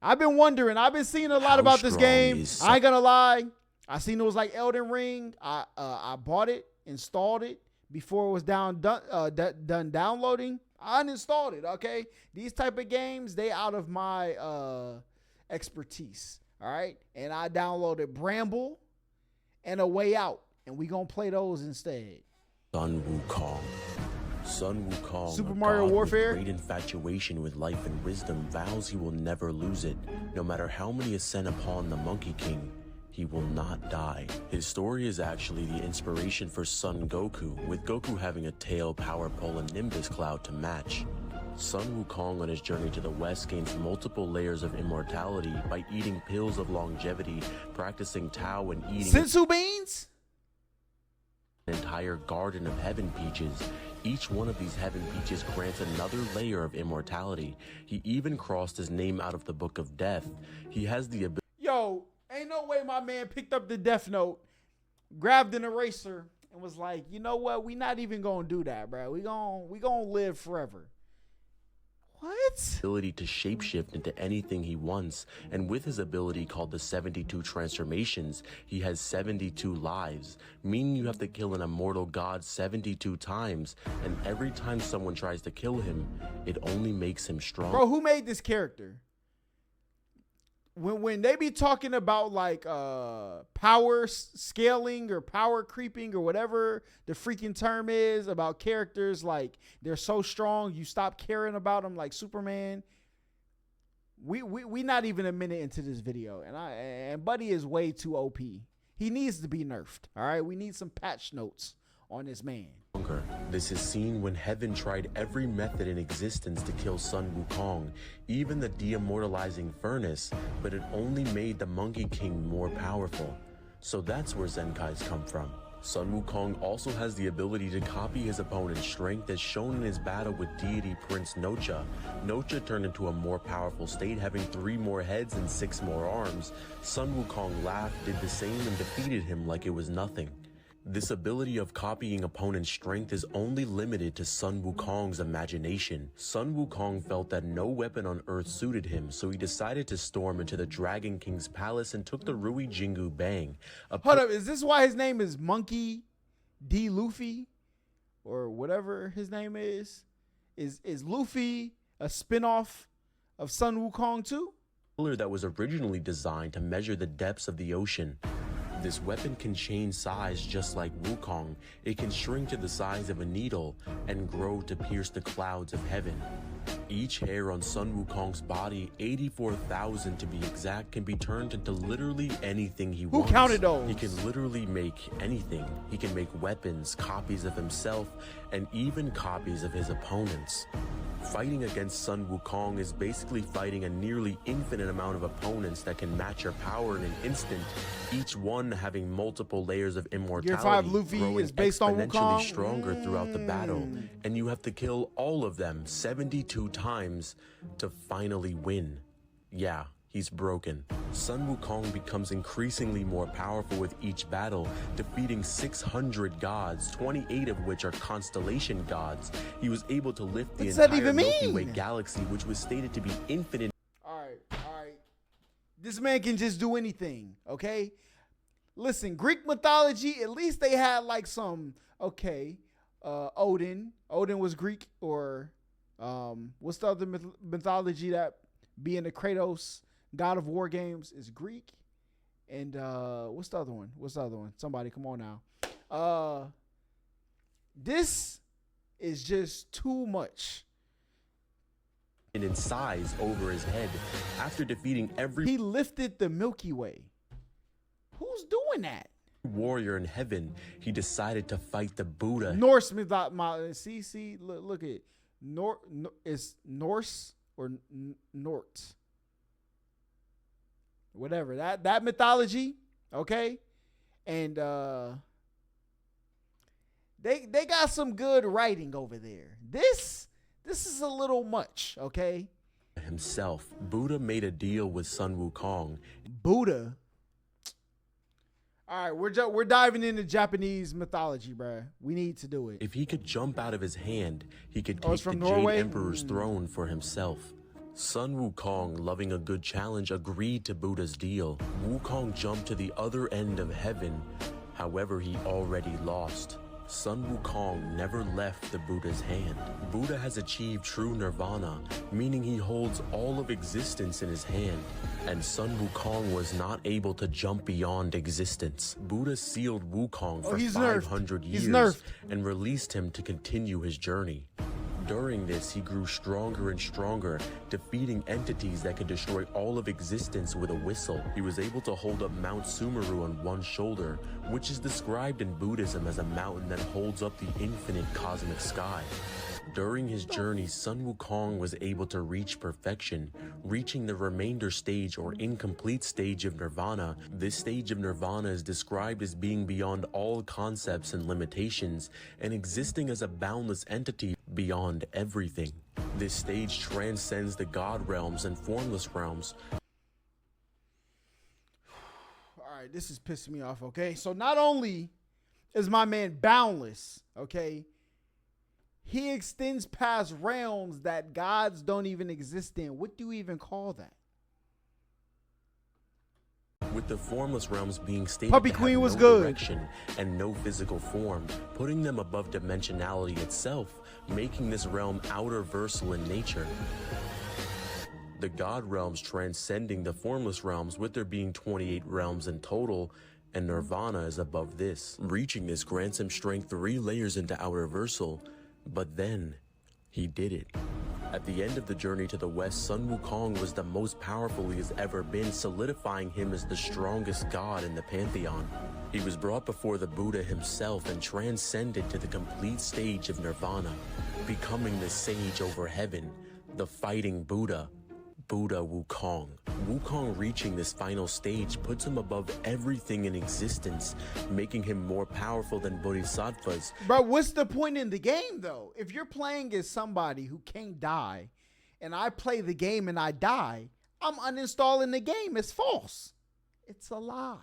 I've been wondering. I've been seeing a lot about this game. I ain't gonna lie. I seen it was like Elden Ring. I bought it, installed it before it was done downloading. I uninstalled it. Okay, these type of games, they out of my expertise. All right, and I downloaded Bramble and A Way Out, and we gonna play those instead. Sun Wukong. Sun Wukong, Super Mario Warfare. With great infatuation with life and wisdom, vows he will never lose it. No matter how many ascend upon the Monkey King, he will not die. His story is actually the inspiration for Son Goku, with Goku having a tail, power pole, and Nimbus cloud to match. Sun Wukong on his journey to the west gains multiple layers of immortality by eating pills of longevity, practicing Tao, and eating Sensu beans? An entire garden of heaven peaches. Each one of these heaven peaches grants another layer of immortality. He even crossed his name out of the Book of Death. He has the ability. Yo, ain't no way my man picked up the Death Note, grabbed an eraser, and was like, you know what? We not even gonna do that, bro. We gonna live forever. What? Ability to shapeshift into anything he wants, and with his ability called the 72 transformations, he has 72 lives, meaning you have to kill an immortal god 72 times, and every time someone tries to kill him, it only makes him stronger. Bro, who made this character? When they be talking about like power scaling or power creeping or whatever the freaking term is about characters, like they're so strong you stop caring about them, like Superman. We not even a minute into this video, and Buddy is way too OP. He needs to be nerfed. All right, we need some patch notes on this man. This is seen when Heaven tried every method in existence to kill Sun Wukong, even the de-immortalizing furnace, but it only made the Monkey King more powerful. So that's where Zenkais come from. Sun Wukong also has the ability to copy his opponent's strength, as shown in his battle with deity Prince Nocha. Nocha turned into a more powerful state, having 3 more heads and 6 more arms. Sun Wukong laughed, did the same, and defeated him like it was nothing. This ability of copying opponent's strength is only limited to Sun Wukong's imagination. Sun Wukong felt that no weapon on Earth suited him, so he decided to storm into the Dragon King's palace and took the Rui Jingu Bang. Hold up, is this why his name is Monkey D. Luffy? Or whatever his name is? Is Luffy a spinoff of Sun Wukong too? That was originally designed to measure the depths of the ocean. This weapon can change size just like Wukong. It can shrink to the size of a needle and grow to pierce the clouds of heaven. Each hair on Sun Wukong's body, 84,000 to be exact, can be turned into literally anything he wants. Who counted those? He can literally make anything. He can make weapons, copies of himself, and even copies of his opponents. Fighting against Sun Wukong is basically fighting a nearly infinite amount of opponents that can match your power in an instant, each one having multiple layers of immortality. Gear 5 Luffy is based on exponentially Wukong. Stronger throughout the battle, and you have to kill all of them 72 times to finally win. Yeah, he's broken. Sun Wukong becomes increasingly more powerful with each battle, defeating 600 gods, 28 of which are constellation gods. He was able to lift the entire Milky Way galaxy, which was stated to be infinite. All right. This man can just do anything, okay? Listen, Greek mythology, at least they had like some, okay, Odin. Odin was Greek, or what's the other mythology that being the Kratos, God of War games, is Greek? And what's the other one? Somebody, come on now. This is just too much. In size over his head. After defeating he lifted the Milky Way. Who's doing that? Warrior in heaven, he decided to fight the Buddha. Norse mythology. See, look at it's Norse or Nort. Whatever. That mythology, okay? And they got some good writing over there. This is a little much, okay? Himself, Buddha made a deal with Sun Wukong. Buddha. All right, we're diving into Japanese mythology, bruh. We need to do it. If he could jump out of his hand, he could take the Jade Emperor's throne for himself. Sun Wukong, loving a good challenge, agreed to Buddha's deal. Wukong jumped to the other end of heaven, however he already lost. Sun Wukong never left the Buddha's hand. Buddha has achieved true nirvana, meaning he holds all of existence in his hand, and Sun Wukong was not able to jump beyond existence. Buddha sealed Wukong for 500 years and released him to continue his journey. During this, he grew stronger and stronger, defeating entities that could destroy all of existence with a whistle. He was able to hold up Mount Sumeru on one shoulder, which is described in Buddhism as a mountain that holds up the infinite cosmic sky. During his journey, Sun Wukong was able to reach perfection, reaching the remainder stage or incomplete stage of nirvana. This stage of nirvana is described as being beyond all concepts and limitations and existing as a boundless entity beyond everything. This stage transcends the God realms and formless realms. All right, this is pissing me off, okay? So not only is my man boundless, okay, he extends past realms that gods don't even exist in. What do you even call that? With the formless realms being stated Puppy to Queen have was no good. direction and no physical form, putting them above dimensionality itself, making this realm outer-versal in nature. The God realms transcending the formless realms, with there being 28 realms in total, and nirvana is above this. Reaching this grants him strength 3 layers into outer-versal, but then he did it. At the end of the journey to the west, Sun Wukong was the most powerful he has ever been, solidifying him as the strongest god in the pantheon. He was brought before the Buddha himself and transcended to the complete stage of nirvana, becoming the sage over heaven, the fighting Buddha, Buddha Wukong. Wukong reaching this final stage puts him above everything in existence, making him more powerful than bodhisattvas. Bro, what's the point in the game, though? If you're playing as somebody who can't die, and I play the game and I die, I'm uninstalling the game. It's false. It's a lie.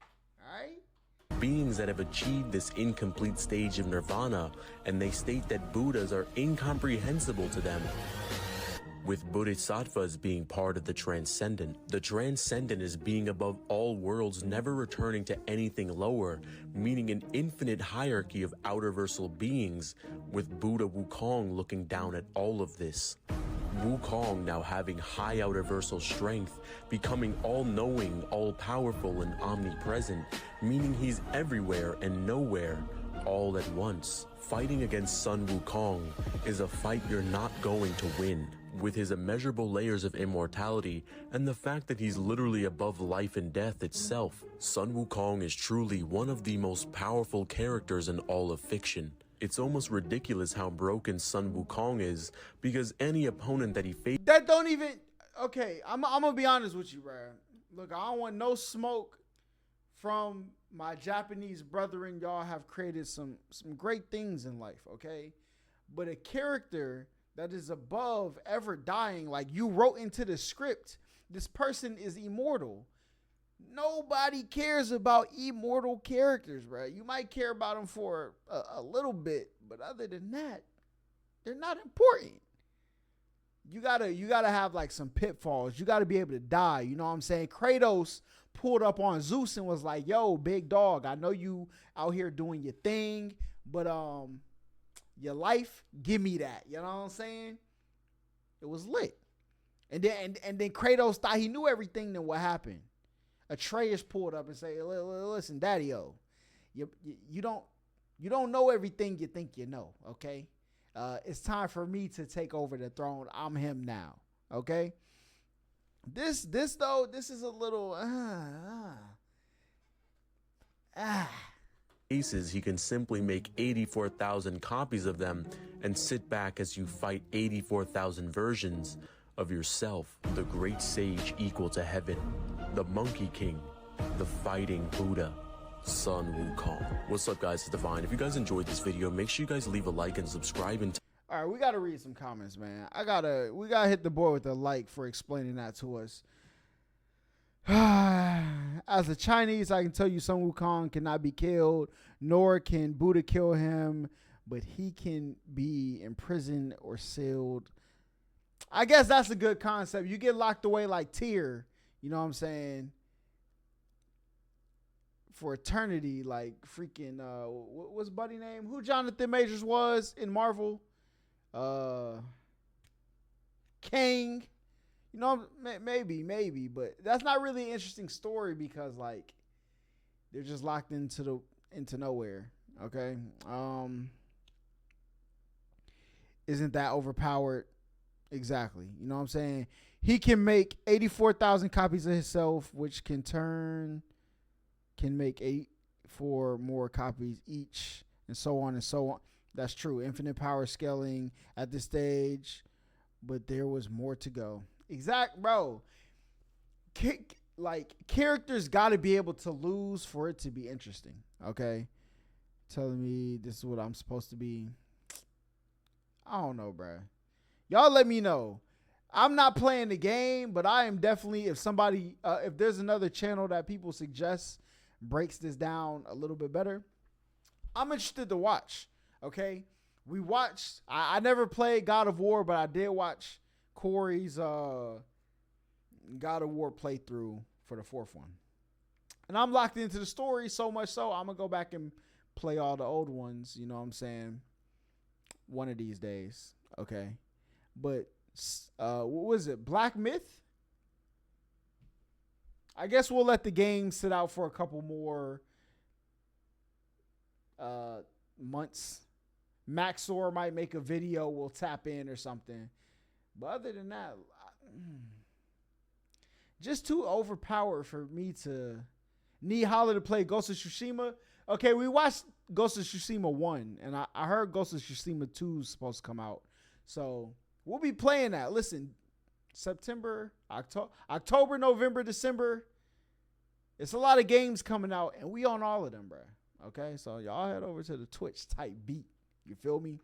All right? Beings that have achieved this incomplete stage of nirvana, and they state that Buddhas are incomprehensible to them, with bodhisattvas being part of the transcendent. The transcendent is being above all worlds, never returning to anything lower, meaning an infinite hierarchy of outer-versal beings, with Buddha Wukong looking down at all of this. Wukong now having high outer-versal strength, becoming all-knowing, all-powerful, and omnipresent, meaning he's everywhere and nowhere, all at once. Fighting against Sun Wukong is a fight you're not going to win. With his immeasurable layers of immortality and the fact that he's literally above life and death itself, Sun Wukong is truly one of the most powerful characters in all of fiction. It's almost ridiculous how broken Sun Wukong is, because any opponent that he faces... That don't even... Okay, I'm going to be honest with you, bro. Look, I don't want no smoke from my Japanese brethren. Y'all have created some great things in life, okay? But a character that is above ever dying, like you wrote into the script, this person is immortal. Nobody cares about immortal characters, bro. You might care about them for a little bit, but other than that, they're not important. You gotta have like some pitfalls. You gotta be able to die. You know what I'm saying? Kratos pulled up on Zeus and was like, "Yo, big dog, I know you out here doing your thing, but your life, give me that." You know what I'm saying? It was lit. And then Kratos thought he knew everything. Then what happened? Atreus pulled up and said, "Listen, Daddy-o, you don't know everything you think you know, okay? It's time for me to take over the throne. I'm him now, okay?" This is a little cases, he can simply make 84,000 copies of them and sit back as you fight 84,000 versions of yourself. The great sage equal to heaven, the Monkey King, the fighting Buddha, Sun Wukong. What's up, guys? It's Divine. If you guys enjoyed this video, make sure you guys leave a like and subscribe. And all right, we gotta read some comments, man. We gotta hit the board with a like for explaining that to us. As a Chinese, I can tell you Sun Wukong cannot be killed, nor can Buddha kill him, but he can be imprisoned or sealed. I guess that's a good concept. You get locked away like Tyr, you know what I'm saying? For eternity, like freaking what's buddy name? Who Jonathan Majors was in Marvel? Kang. You know, maybe, but that's not really an interesting story because like they're just locked into nowhere. Okay. Isn't that overpowered? Exactly. You know what I'm saying? He can make 84,000 copies of himself, which can make 4 more copies each, and so on and so on. That's true. Infinite power scaling at this stage, but there was more to go. Exact, bro. Like characters got to be able to lose for it to be interesting. Okay, telling me this is what I'm supposed to be. I don't know, bro. Y'all let me know. I'm not playing the game, but I am definitely, if there's another channel that people suggest breaks this down a little bit better, I'm interested to watch. Okay. We watched, I never played God of War, but I did watch Corey's God of War playthrough for the 4th one. And I'm locked into the story so much so I'm going to go back and play all the old ones. You know what I'm saying? One of these days. Okay. But what was it? Black Myth? I guess we'll let the game sit out for a couple more months. Maxor might make a video. We'll tap in or something. But other than that, just too overpowered for me to need Holla to play Ghost of Tsushima. Okay, we watched Ghost of Tsushima 1, and I heard Ghost of Tsushima 2 is supposed to come out. So we'll be playing that. Listen, September, October, November, December. It's a lot of games coming out, and we on all of them, bro. Okay, so y'all head over to the Twitch type beat. You feel me?